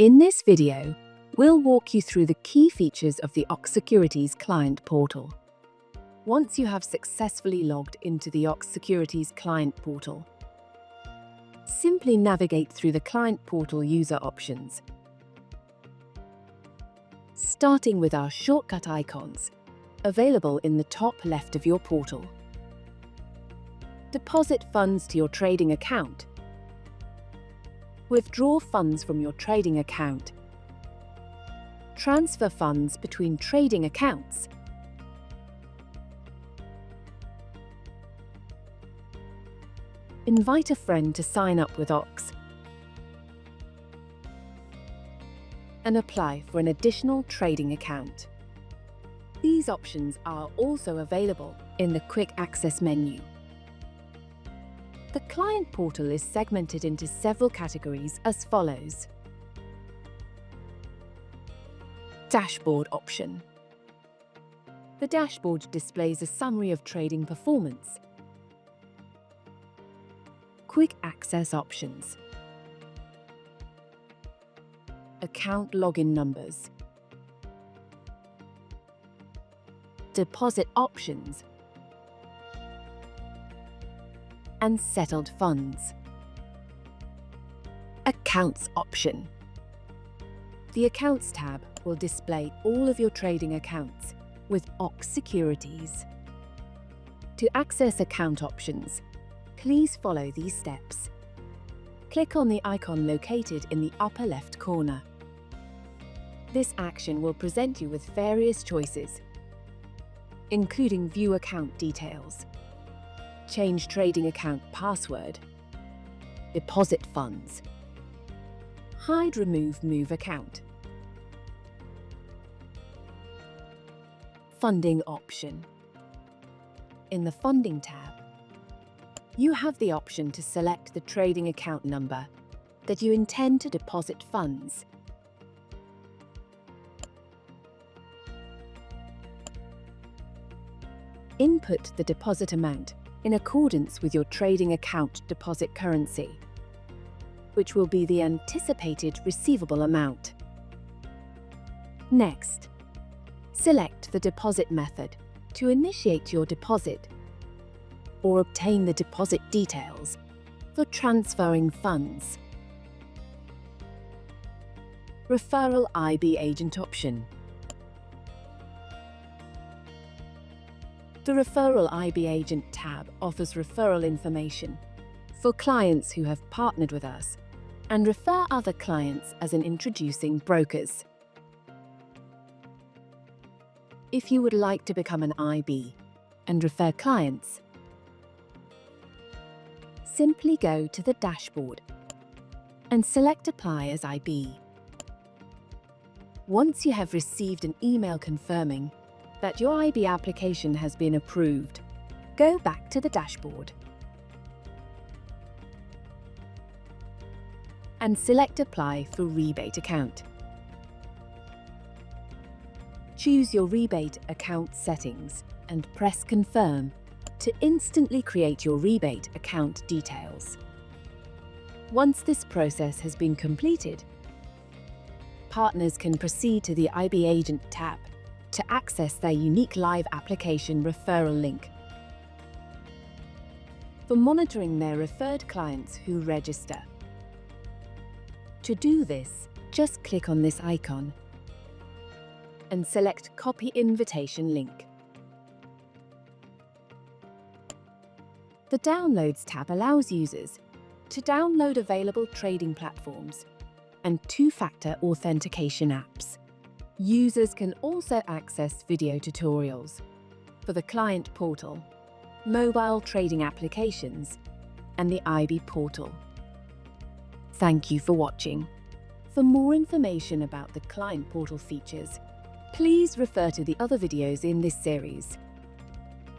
In this video, we'll walk you through the key features of the Securities client portal. Once you have successfully logged into the Securities client portal, simply navigate through the client portal user options, starting with our shortcut icons available in the top left of your portal. Deposit funds to your trading account. Withdraw funds from your trading account. Transfer funds between trading accounts. Invite a friend to sign up with OX. And apply for an additional trading account. These options are also available in the Quick Access menu. The client portal is segmented into several categories as follows. Dashboard option. The dashboard displays a summary of trading performance. Quick Access options. Account login numbers. Deposit options. And settled funds. Accounts option. The Accounts tab will display all of your trading accounts with Securities. To access account options, please follow these steps. Click on the icon located in the upper left corner. This action will present you with various choices, including View Account Details, Change Trading Account Password, Deposit Funds, Hide Remove Move Account, Funding option. In the Funding tab, you have the option to select the trading account number that you intend to deposit funds. Input the deposit amount in accordance with your trading account deposit currency, which will be the anticipated receivable amount. Next, select the deposit method to initiate your deposit or obtain the deposit details for transferring funds. Referral IB Agent option. The Referral IB Agent tab offers referral information for clients who have partnered with us and refer other clients as an introducing brokers. If you would like to become an IB and refer clients, simply go to the dashboard and select Apply as IB. Once you have received an email confirming that your IB application has been approved, go back to the dashboard and select Apply for Rebate Account. Choose your rebate account settings and press Confirm to instantly create your rebate account details. Once this process has been completed, partners can proceed to the IB Agent tab to access their unique live application referral link. For monitoring their referred clients who register. To do this, just click on this icon and select Copy Invitation Link. The Downloads tab allows users to download available trading platforms and two-factor authentication apps. Users can also access video tutorials for the client portal, mobile trading applications, and the IB portal. Thank you for watching. For more information about the client portal features, please refer to the other videos in this series.